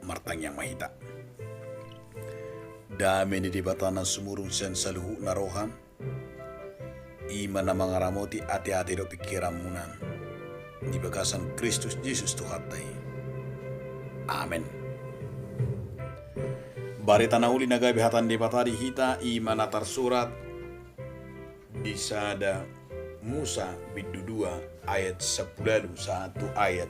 martang yang mahita. Dami ni di batana sumurung sen saluhu narohan. Ima na mga ramoti ati-ati do pikiran munan. Di bagasan Kristus Yesus Tuhatay. Amen. Bari tanauli na gabihatan di batari hita ima na tarsurat di sada Musa bidu 2 ayat 10 1 ayat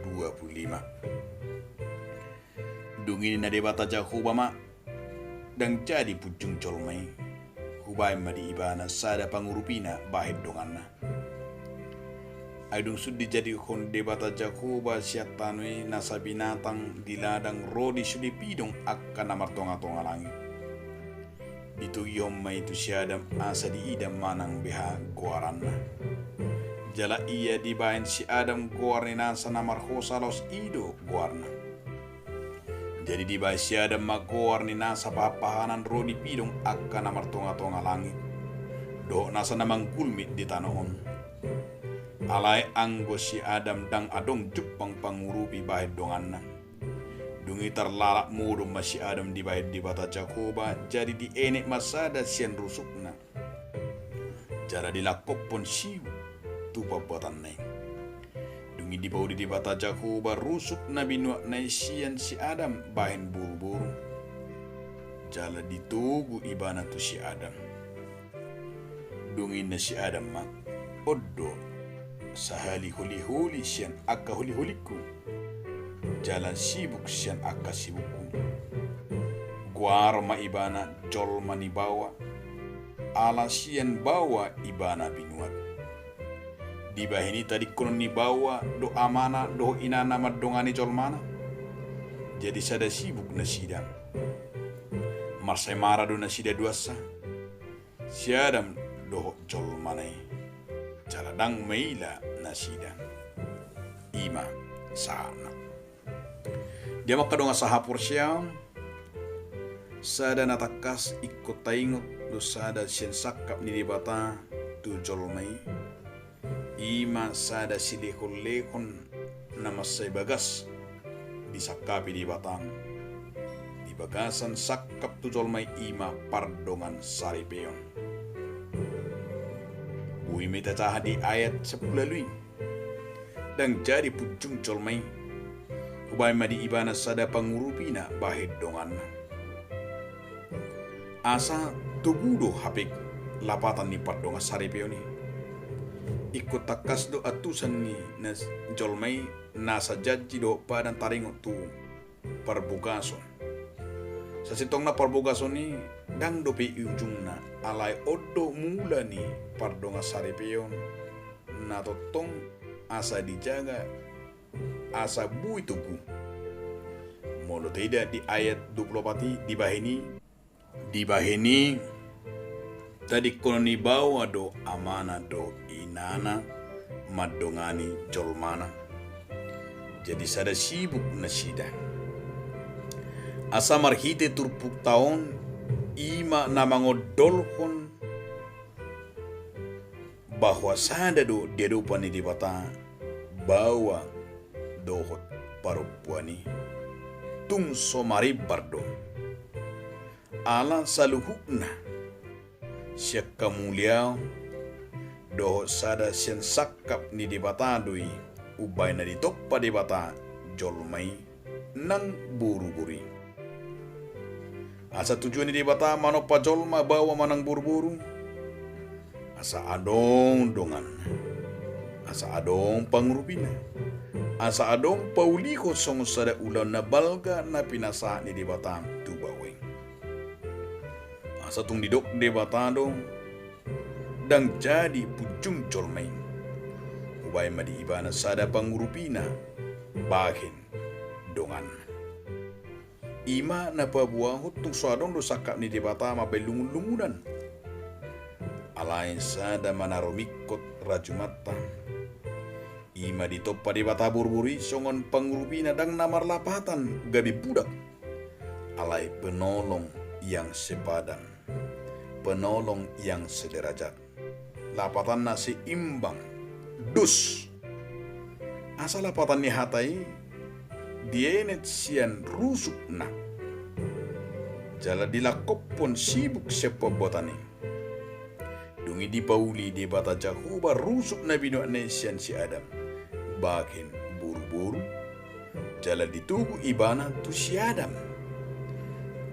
25. Dungini na debata Jakoba ma dan jadi pujung colmai hubay madi ibana sada pangurupina bahid donganna. Aidung sudi jadi kon debata Jakoba siatanui nasa binatang di ladang rodi sudi pidong akan namar tonga-tonga langit. Itu yomma itu siadam asa di idam manang beha goaranna. Jala iya dibain si Adam goarni nasa namar hosalos ido goarna. Jadi dibain si Adam magoarni nasa papahanan rodi pidong akan namar tonga-tonga langit. Do nasa namang kulmit di tanoon. Alai anggo si Adam dang adong jupang pangurupi bahid donganna. Dungi terlalak mudu masih Adam di bahid di bata Jakoba jadi di enek masada sian rusukna. Jara dilakop pun siu tupa batan nai. Dungi di bau di bata Jakoba rusuk nabi nuak nai sian si Adam bahin buru-buru. Jala ditugu ibana tu si Adam. Dungi na si Adam mak odo sahali huli-huli sian akka huli-huliku. Jalan sibuk sian akka sibukku. Guar ma ibana jol mani bawa. Ala sian bawa ibana binuat. Di bahini tadi konon ni bawa do amana do inana madongani jol mana. Jadi sada sibuk na sidang. Marsai mara do na sida duasa. Siadam do jol manai. Jaladang meila na sidang. Ima sana. Dia makadonga sahapur siam sada natakas ikut taingot do sada sien sakap ni dibata tu jolmai ima sada silekon nama say bagas disakapi di batang di bagasan sakap tu jolmai ima pardongan saripeon bui meta di ayat 10 dan jadi pujung jolmai ubay madi ibana sada pangurupina bahid donganna. Asa tubudo hapik lapatan ni pardonga saripeo ni. Ikut takas do atusan ni nas jolmai nasa jadji do padan taringot tu parbugason. Sa sitong na parbugason ni dang do pi ujung na alay odo mula ni pardonga saripeo na totong asa dijaga asa bui tubuh. Molo tidak di ayat 24 di bahini tadi koloni bawa do amana do inana madongani jolmana. Jadi sada sibuk na sida. Asa marhite turpuk taon ima namangodolkon bahwa sada do dia do pani di bata bawa dohot parupuani tung somari bardo ala saluhukna siak kamulia dohot sada sian sakap ni dibatadui ubay na ditoppa dibata jolmai nang buru-buri asa tujuan ni dibata manopa jolma bawa manang buru-buru asa adong dongan asa adong pangurupina asa adong pauliko song sada ulan na balga na pinasa ni dibatang tubaweng. Asa tung didok debatado dang jadi pujung colmay. Ubay madi ibana sada pangurupina bahin dongan. Ima na pabuahot tung suadong do sakap ni dibata mabelungun-lungunan. Alain sada manaromikot rajumata. Ima ditoppa di bata burburi songon pangurupina dang namar lapatan gabi budak. Alai penolong yang sepadan, penolong yang sederajat. Lapatan nasi imbang, dus. Asal lapatan ni hatai dienet sian rusuk na. Jala dilakop pun sibuk siapa botani. Dungi dipauli di bata Jahuba rusuk na bino sian si Adam. Bakin buru-buru. Jala ditugu ibana tu si Adam.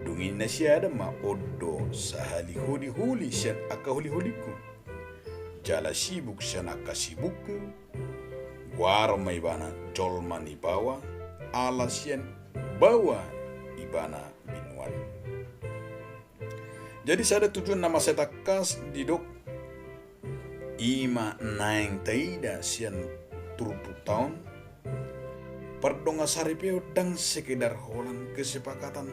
Dungi na si Adam ma odo sahali huli-huli sian aka huli-huliku. Jala sibuk sian aka sibukku. War may ibana jolman ibawa. Alas sian bawa ibana binuan. Jadi sada tujuan nama saya takas didok ima naing taida sian turpu tahun perdonga saripeo dang sekedar holan kesepakatan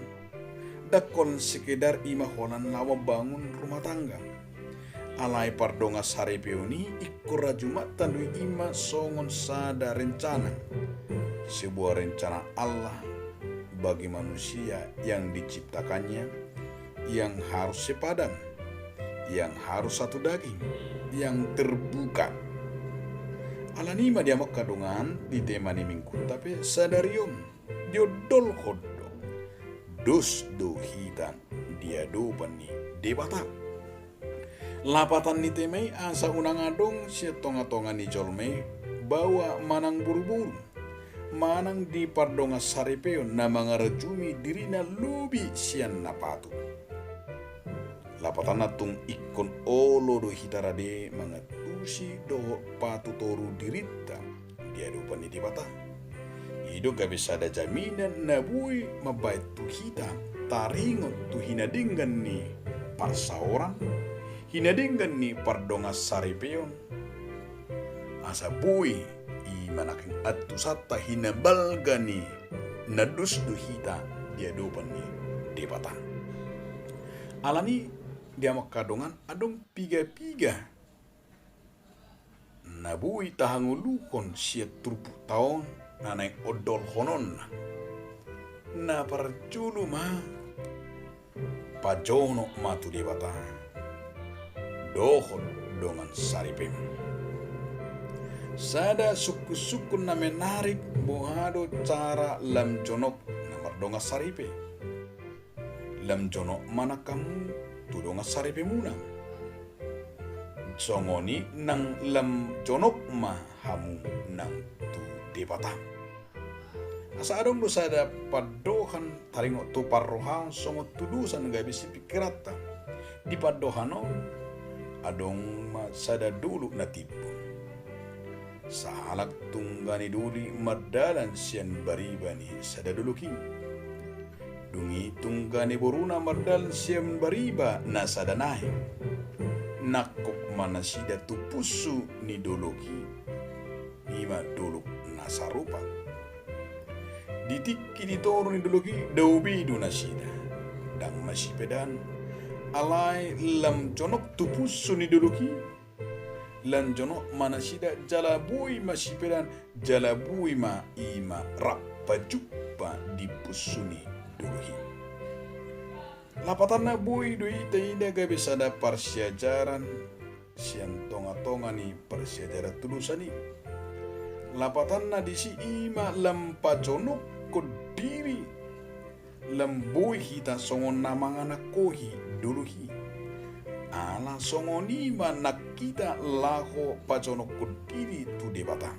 dakon sekedar ima holan lawa bangun rumah tangga alai perdonga saripeo ni ikut rajumatan lui ima songon sada rencana sebuah rencana Allah bagi manusia yang diciptakannya, yang harus sepadan, yang harus satu daging, yang terbuka. Alanima dia makadungan di tema ni minggu tapi sadarium diodol hoddo dos do hitan dia do pani debata. Lapatan ni temai asa unang adong si tonga-tonga ni jolmei bawa manang buru-buru. Manang di pardonga saripeo na mga rajumi dirina lubi siyan napatu. Lapatan na tung ikon olo do hitarade mga tusi do patutoru dirita dia do pani di bata. Ido kabisada jaminan na buhay mabait tu hita taringot tu hinadinggan ni pasaoran hinadinggan ni pardonga saripeon asa buhay manaking atu sata hinabalga ni nadus do hita dia dopan ni debatan. Alani dia makadongan adong piga-piga. Nabui tahangulukon siya turpu taon nanay odol honon. Na parjulu ma pajono matu debatan. Dohon dongan saripem. Sada suku-suku na menarik buhado cara lam jonok na mardonga saripe. Lam jonok mana kamu tudonga saripe muna. Songoni nang lam jonok ma hamu nang tu debata. Asa adong do sada padohan taringo tu parrohan songo tudusan ga bisi pikirata. Di padohano adong ma sada dulu na tipu. Sahalak tunggani duli madalan sian baribani sada duluki. Dungi tunggani boruna madalan sian bariba na sada nahi. Nakop mana sida tupusu ni duluki. Ima duluk nasarupa. Ditiki ditoru ni duluki daubidu na sida. Dang masipedan alai lam jonok tupusu ni duluki. Lanjono mana sida jalabui masipedan jalabui ma ima rappa juppa di pusuni duluhi. Lapatan na bui dui taida gabe sada parsiajaran sian tonga-tonga ni parsiajaran tulusani. Lapatan na disi ima lampajonok kodiri lambui hita songon namang anak kohi duluhi. Ala songoni nakita laho pajonok kudiri tu debata.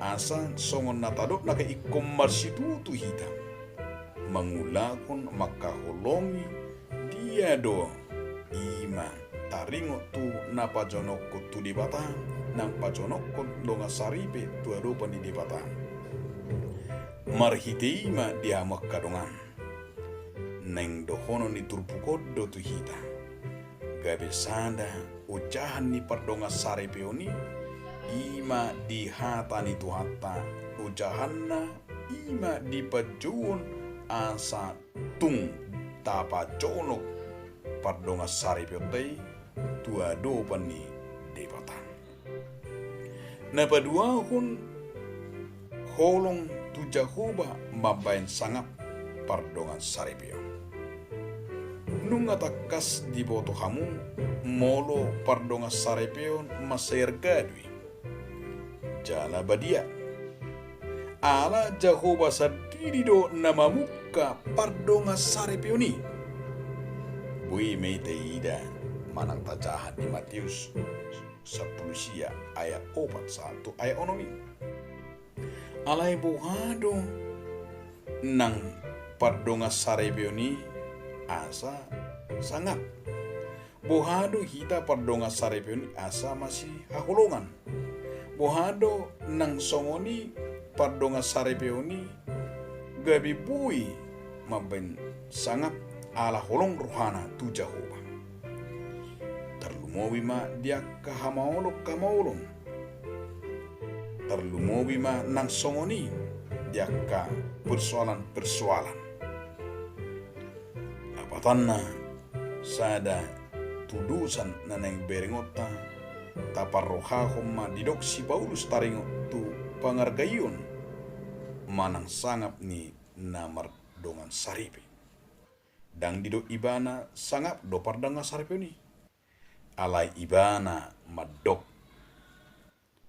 Asa songon natadok naka ikom marsitu tu hita. Mangulakon makaholongi dia do ima taringo tu na pajonok tu debata nang pajonok donga saripe tu adopa ni debata. Marhiteima dia makadongan. Neng dohono ni turpukodo tu hita. Gabe sanda ujahan ni pardonga sarepeoni ima di hata ni tu hata ujahanna ima di pajuon asa tung tapa jonok pardonga sarepeotei tua do pani debatan. Na padua hun holong tu Jahoba mabain sangap pardonga sarepeo. Nunga takas di boto hamu molo pardonga sarepeon masair gadwi jala badia ala Jahoba sad diri do nama muka pardonga sarepioni. Bui meite ida manang tajahan di Matius 10 ayat 41 ayat onomi. Alai bohado nang pardonga sarepioni asa sangat. Bohado hita pardonga sarepioni asa masih haholongan. Bohado nang songoni pardonga sarepioni gabi bui maben sangat ala holong rohana tu Jehovah. Terlumowi ma dia kahamaolo kamaolong. Terlumowi ma nang songoni dia ka persoalan. Apatanna sada tudusan naneng berengota taparrohahom ma didok si Paulus taringo tu pangargayun manang sangap ni namar dongan saripe. Dang dido ibana sangap do pardanga saripe ni. Alai ibana madok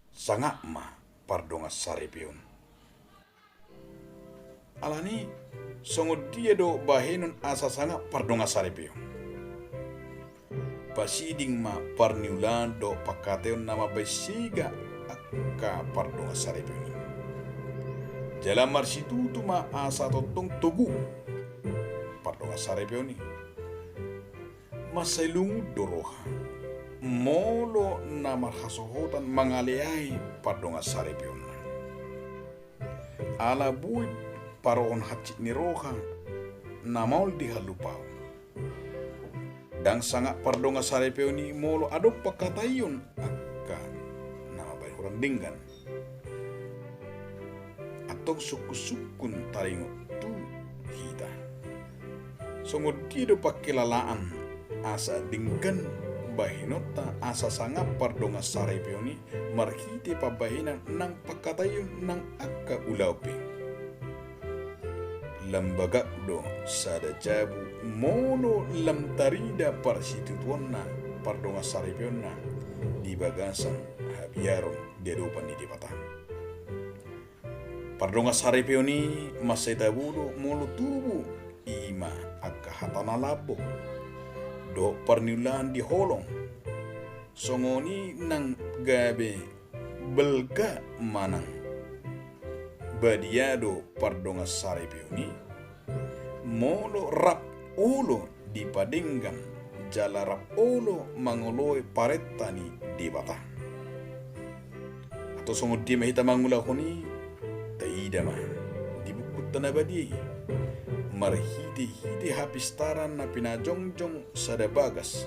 sangap ma pardonga saripeon. Alani songo dia do bahenun asa sangap pardonga saripeon. Pasiding ma parniulan do pakateon nama besiga akka pardonga saripeon. Jalan marsitutu ma asa totong tugu pardonga sarepioni. Masailungu doroha molo namar hasohotan mangaleai pardonga sarepion. Ala bui paroon hacit ni roha namaul dihalupau. Dang sangat pardonga sarepioni molo adop pakatayun akka nama baik orang dinggan. Atau suku-sukun taringo tu hita. Songo tido pakilalaan asa dinggan bahinota asa sanga pardonga sarepioni marhiti pabahinan nang pakatayun nang akka ulaupi. Lambaga do sada jabu mono lam tarida parsitutuonna pardonga sarepionna di bagasan habiaron derupan di patah. Pardonga sarepioni maseta bulu mulu tubu ima akka hatana labo do parniulan di holong songoni nang gabe belga manang badiado pardonga sarepioni molo rap ulo di padinggan jala rap ulo mangoloi parettani di bata atau songo di mahita mangula honi taida mah di buku tanah badi marhiti hapistaran na pinajongjong sada bagas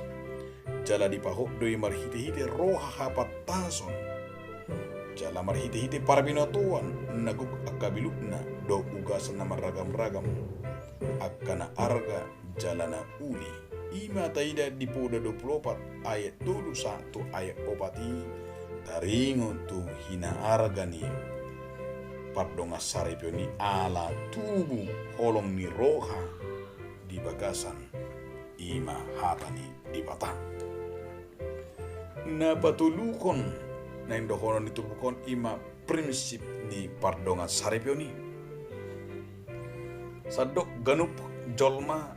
jala di pahok doi marhiti roha hapat tason jala marhiti parabinotuan naguk akabilukna do ugasan na maragam-ragam akkana arga jalana uli ima taida di poda 24 ayat 21 ayat opati taringo tu hina arga ni pardonga sarepioni ala tubu holong ni roha di bagasan ima hatani di batang. Na patulukon na indohonon ditubukon ima prinsip ni pardonga sarepioni. Sadok ganup jolma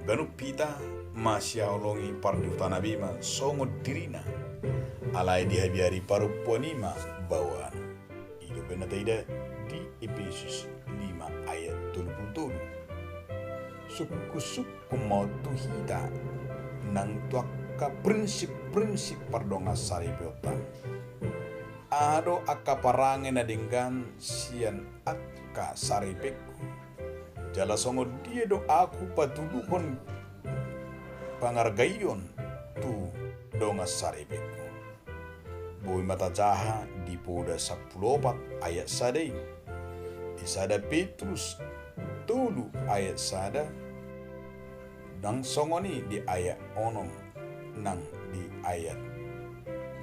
ganup pita masya olongi pardiutana bima songo dirina alai dihabiari paruponima bawaan. Bena taida di Efesus 5 ayat 27. Suku-suku mau tuhida nang tuaka prinsip-prinsip pardonga saripiotan. Ado akka parangen na dinggan sian akka saripeku. Jala songo dia do aku patuluhon pangargayon tu donga saripeku. Boy mata jaha di poda 14 ayat sadai. Di sada Petrus tulu ayat sada. Nang songoni di ayat onom nang di ayat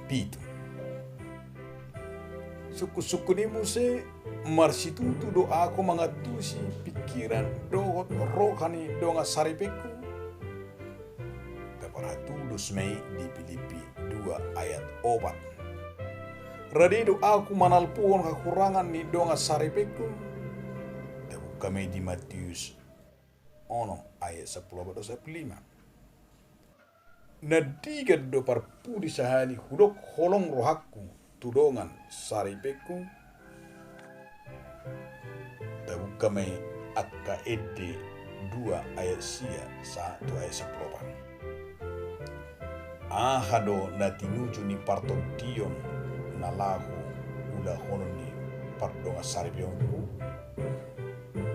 pitu. Suku-suku ni muse marsitutu do aku mangatusi pikiran dohot rohani donga saripeku. Kaparatu Mei di Filipi 2 ayat 4. Radido aku manalpuon kekurangan ni donga saripeku. kami di Matius onom ayat 10-15. Nadiga do parpudi sahali hudok holong rohaku tudongan saripeku tabu kami akka ede 2 ayat sia 1 ayat 10. Ahado na tinuju ni parto dion na lahu ula hono ni pardonga saripionku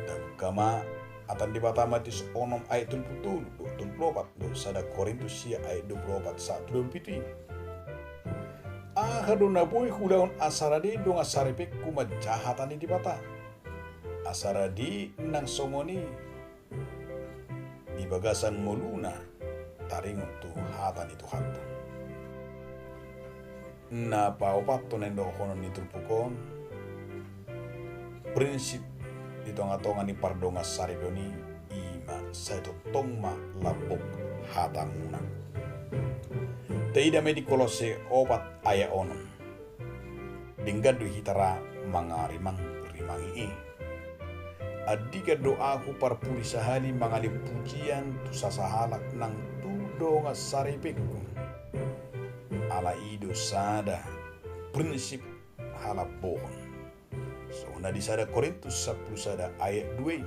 tabu kama atan di Matis onom ayat 24 do sada Korintus sia ayat 24 1-27. Ahado na boy hulaon asaradi dong asaripek kuma jahatan di bata asaradi nang somoni di bagasan moluna taring tu hatan itu hatta na paupat to nendo hono ni tulpukon prinsip di tonga-tonga ni pardonga saripioni ima saito tongma labok hatang muna. Teida me di Kolose opat aya onon. Dinggadu hitara mangarimang rimangi. Adiga doaku parpuri sahali mangali pujian tu sasahalak nang tudonga saripekku. Ala ido sada prinsip halap bohong. So na di sada Korintus 10 sada ayat 2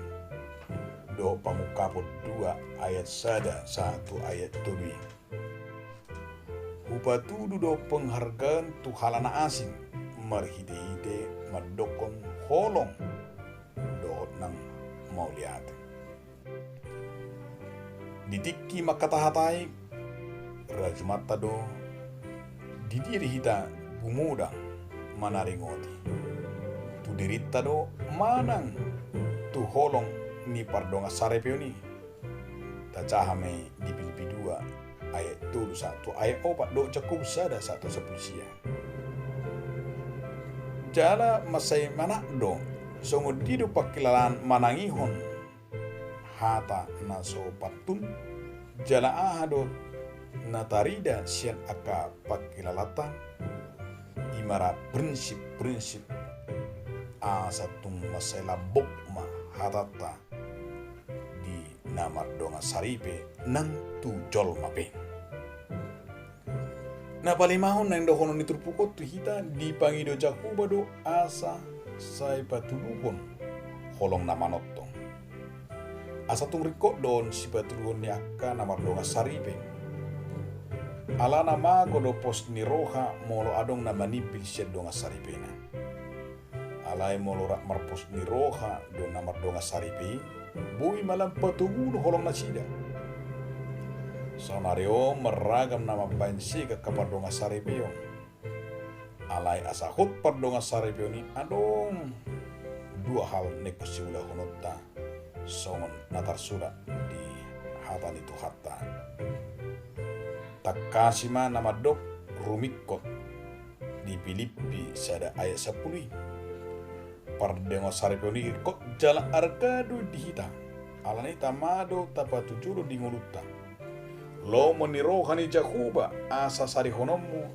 do pamukapot 2 ayat sada 1 ayat 2. Upatudu do penghargaan tu halana asing marhide-hide madokon holong do nang mauliat. Ditiki makatahatai rajmata do didiri hita gumudang manaringoti. Tu dirita do manang tu holong ni pardonga sarepioni. Tacahame di Filipi 2 ayat 1 ayat 4 do cukup sada 1 sepulusia. Jala masay manak do sungguh didu pakilalan manangihon hata naso patun jala ahado natarida sian aka pakilalatan imara prinsip-prinsip asatung masela bokma hatata di namar donga saripe nang tu jol mape. Na palimahon nang dohono ni turpukot tu hita di pangido jakuba do asa say patuluhon holong namanotong. Asa tung rikot don si patuluhon ni akka namar donga saripe. Ala nama godo pos ni roha molo adong na manipil siya donga saripena. Alay molorak marpos ni roha do namar donga saripi bui malam patugun holong nasida. Sonario meragam nama bansi ke kapardonga saripio. Alay asahut pardonga saripio ni adong dua hal nekusula honota songon natar suda di hatan itu hatta. Takasima nama dok rumikot di Filipi sada ayat 10. Pardonga saripioni kok jalan arkadu dihita alani tamado tapatujulu di nguluta lo menirohani jakuba asa sarihonomu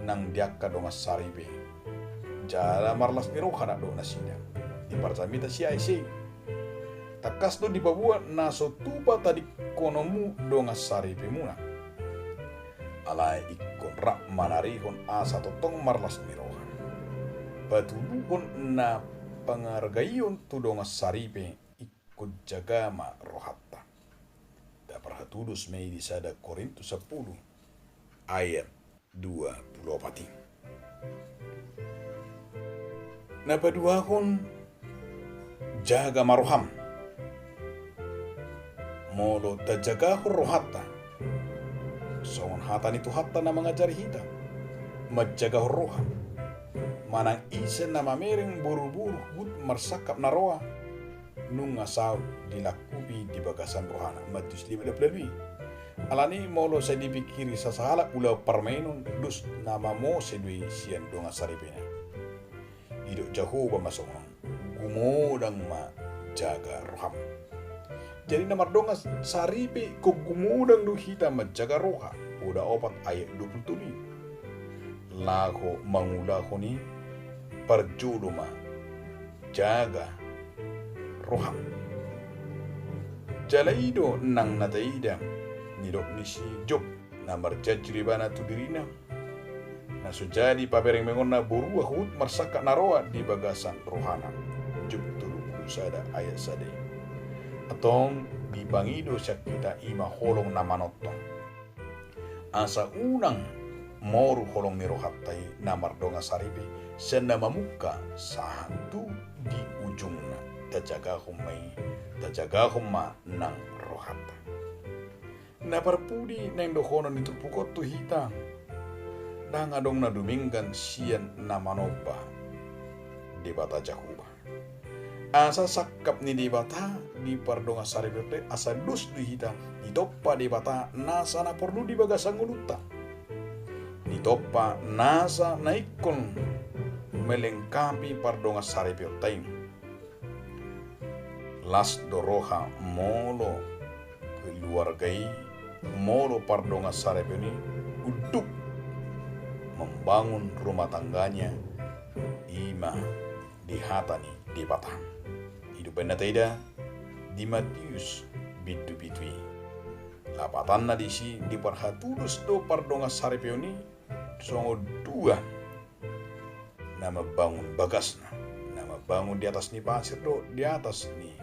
nang diakka donga saripe jala marlas nirohana do nasida di parsamita si aisi takas do di babua naso tuba tadi konomu donga saripe muna alai ikon rak manarihon asa totong marlas nirohan patuluhon na pangargayon tudonga saripe ikut jagama rohatta. Da parhatulus may di sada Korintus 10 ayat 24. Napaduahon jaga maroham molo tajagaho rohatta. Songon hatan itu hatta na mengajari hita majagaho roham. Manang isen na mamereng buru-buru gut marsakap na roa nung asaw dilakubi di bagasan rohana Matius 5:22. Alani molo sa dipikiri sa sahala ulaw parmenon dus nama mo sedui sian donga saripena. Idok Jahoba masongon gumodang ma jaga roham. Jadi namar donga saripe ko gumodang do hita ma jaga roha udah opat ayat 27. Laho mangulaho ni parjuluma jaga roham. Jalaido nang nataida nidok nisi job na marjajri bana tudirina na sujadi pabereng mengona burua hut marsaka naroa di bagasan rohana. Job tulu sada ayat sade. Atong bibangido siya kita ima holong na manotong. Asa unang moru holong ni rohatay na mardonga saribe siya na mamuka sa hantu di ujungna. Tajaga humma nang rohata. Na parpudi nang dohono ni tupukot tu hitang. Na ngadong na duminggan siyan na manoba di bata Jahuba. Asa sakap ni di bata di pardonga saribete asa dus du hita di toppa di bata nasa na perlu di bagasang uluta. Di toppa nasa na ikon melengkapi pardonga saribete. Las doroha molo keluargai molo pardonga saribete untuk membangun rumah tangganya ima di hatani di batang. Hidup benda tidak di Matius bidu-bidui. Lapatan na disi di parhatulus do pardonga saripeoni songo dua nama bangun bagasna, nama bangun di atas ni pasir do di atas ni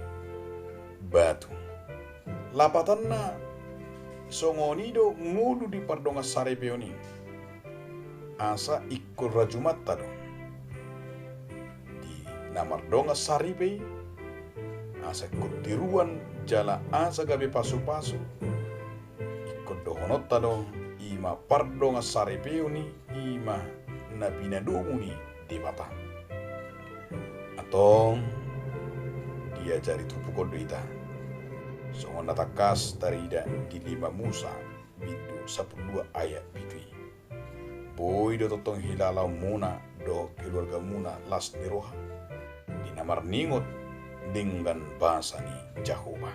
batu. Lapatan na songo nido ngulu di pardonga saripeoni asa ikut rajumat tado di namardonga saripe asa ikut tiruan jala asa gabe pasu-pasu ikut dohonot tado ima pardonga saripe ni ima nabina domuni di mata atau dia jari tupu kodoita songon natakas tarida di 5 Musa bidu 12 ayat bidui. Boy do totong hilalau muna do keluarga muna las di roha di namar ningot dengan bahasa ni Jahuba.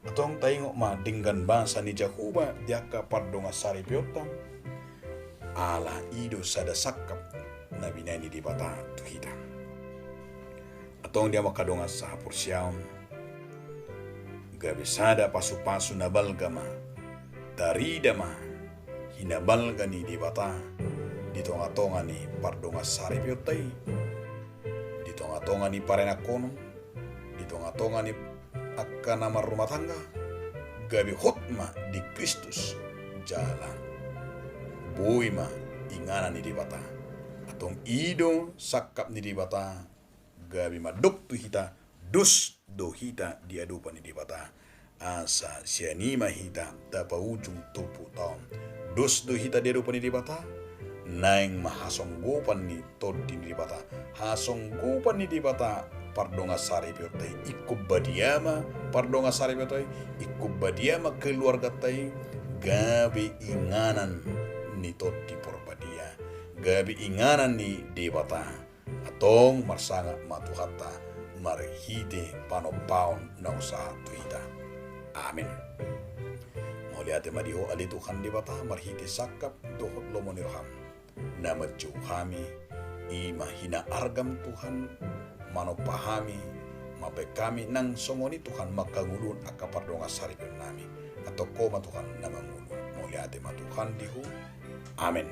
Atong tayong ma dengan bahasa ni Jahuba diaka pardonga sari piotang ala ido sada sakap na binani di bata tuhita. Atong dia makadonga sa pursiaon gabe sada pasu-pasu na balgama taridama hinabalga ni di bata di tonga-tonga ni pardonga sari piotay di tonga-tonga ni parenakono di tonga-tonga ni akka nama rumah tangga gabi hotma di Kristus jalan boima ingana ni di bata atong ido sakap ni di bata gabi madok tu hita dus do hita di adupa ni di bata asa sianima hita tapa ujung tupu taon dos do hita di adupa ni di bata naing mahasonggopan ni todi ni di bata hasonggopan ni di bata pardonga sari piotai ikub badiama pardonga sari piotai ikub badiama keluarga tai gabi inganan ni todi porbadia gabi inganan ni di bata atong marsanga matuhata marhide panopaon na usaha tuhita. Amin. Mauliate madiho ali Tuhan di bata marhide sakap dohot lomonirham. Nama jauhami ima hina argam Tuhan manopahami mapekami nang songoni Tuhan makangulun akapardonga saripin nami atau koma Tuhan nama ngulu. Mauliate ma Tuhan dihu. Amin.